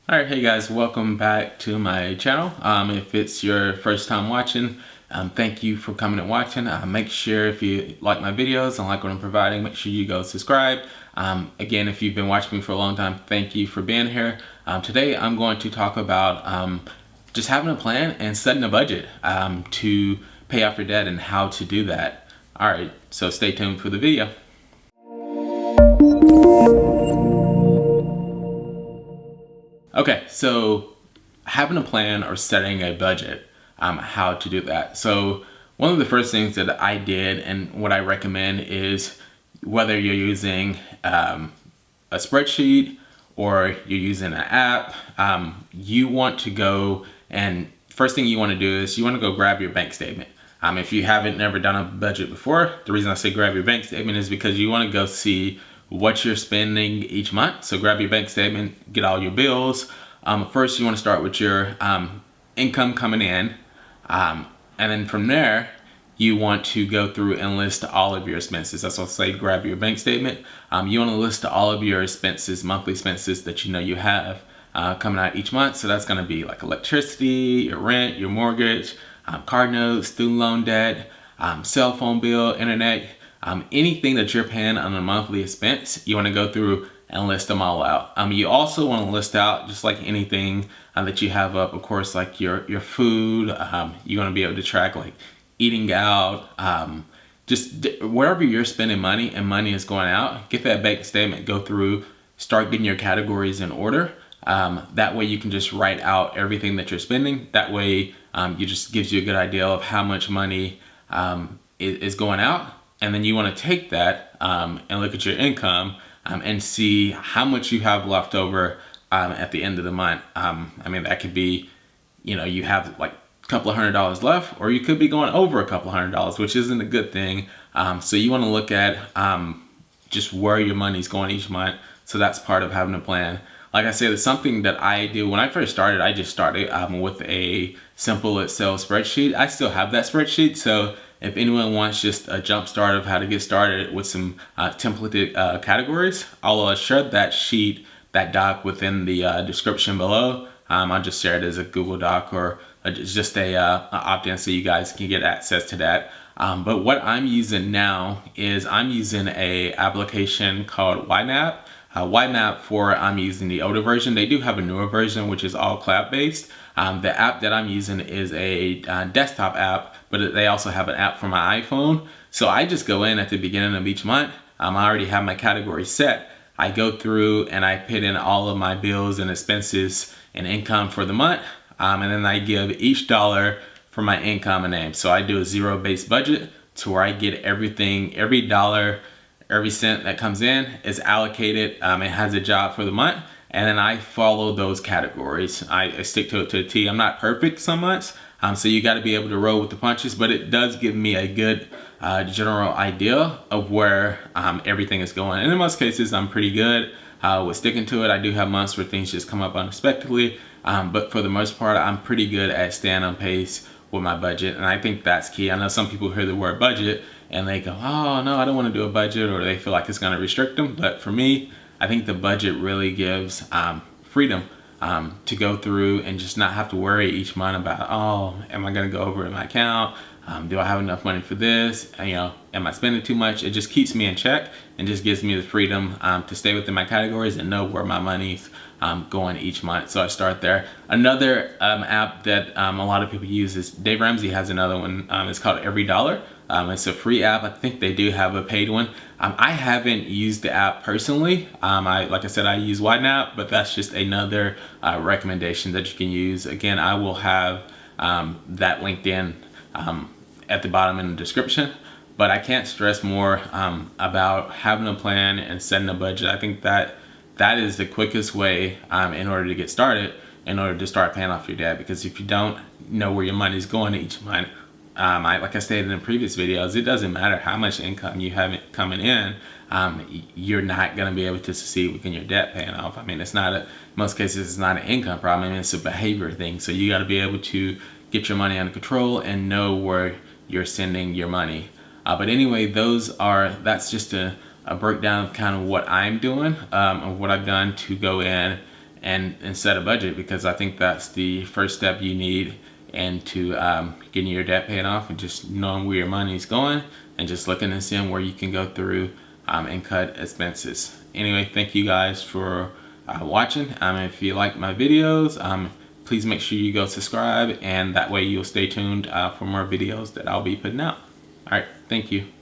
Alright, hey guys, welcome back to my channel. If it's your first time watching, thank you for coming and watching. Make sure if you like my videos and like what I'm providing, make sure you go subscribe. Again, if you've been watching me for a long time, thank you for being here. Today I'm going to talk about just having a plan and setting a budget to pay off your debt and how to do that. Alright, so stay tuned for the video. Okay, so having a plan or setting a budget, how to do that. So one of the first things that I did and what I recommend is whether you're using a spreadsheet or you're using an app, you want to go and first thing you want to do is you want to go grab your bank statement. If you haven't never done a budget before, the reason I say grab your bank statement is because you want to go see what you're spending each month. So grab your bank statement, get all your bills. First, you want to start with your income coming in. And then from there, you want to go through and list all of your expenses. That's why I say grab your bank statement. You want to list all of your expenses, monthly expenses that you know you have coming out each month. So that's going to be like electricity, your rent, your mortgage, card notes, student loan debt, cell phone bill, internet, anything that you're paying on a monthly expense. You want to go through and list them all out. You also want to list out just like anything that you have up, of course, like your food. You want to be able to track like eating out, just wherever you're spending money and money is going out. Get that bank statement, go through, start getting your categories in order. That way you can just write out everything that you're spending. That way it just gives you a good idea of how much money is going out. And then you want to take that and look at your income and see how much you have left over at the end of the month. I mean, that could be, you have like a couple of $100 left, or you could be going over a couple of $100, which isn't a good thing. So you want to look at just where your money's going each month. So that's part of having a plan. Like I said, it's something that I do. When I first started, I just started with a simple Excel spreadsheet. I still have that spreadsheet. So if anyone wants just a jump start of how to get started with some templated categories, I'll share that sheet, that doc within the description below. I'll just share it as a Google Doc or just a opt-in so you guys can get access to that. But what I'm using now is I'm using a application called YNAB. YNAB I'm using the older version. They do have a newer version, which is all cloud based. The app that I'm using is a desktop app, but they also have an app for my iPhone. So I just go in at the beginning of each month. I already have my category set. I go through and I put in all of my bills and expenses and income for the month. And then I give each dollar for my income a name. So I do a zero-based budget to where I get everything, every dollar, every cent that comes in is allocated. It has a job for the month. And then I follow those categories. I stick to it to a T. I'm not perfect some months, so you got to be able to roll with the punches, but it does give me a good general idea of where everything is going. And in most cases, I'm pretty good with sticking to it. I do have months where things just come up unexpectedly, but for the most part, I'm pretty good at staying on pace with my budget, and I think that's key. I know some people hear the word budget and they go, oh no, I don't want to do a budget, or they feel like it's going to restrict them. But for me, I think the budget really gives freedom to go through and just not have to worry each month about, oh, am I going to go over in my account? Do I have enough money for this? Am I spending too much? It just keeps me in check and just gives me the freedom to stay within my categories and know where my money's going each month. So I start there. Another app that a lot of people use is Dave Ramsey has another one. It's called Every Dollar. It's a free app. I think they do have a paid one. I haven't used the app personally. Like I said, I use YNAB, but that's just another recommendation that you can use. Again, I will have that linked in at the bottom in the description. But I can't stress more about having a plan and setting a budget. I think that is the quickest way in order to get started, in order to start paying off your debt. Because if you don't know where your money's going each month, like I stated in previous videos, it doesn't matter how much income you have coming in, you're not going to be able to succeed within your debt paying off. I mean, in most cases, it's not an income problem. I mean, it's a behavior thing. So you got to be able to get your money under control and know where you're sending your money. But anyway, that's just a breakdown of kind of what I'm doing, of what I've done to go in and set a budget, because I think that's the first step you need into getting your debt paid off, and just knowing where your money's going and just looking and seeing where you can go through and cut expenses. Anyway, thank you guys for watching. If you like my videos, please make sure you go subscribe, and that way you'll stay tuned for more videos that I'll be putting out. All right, thank you.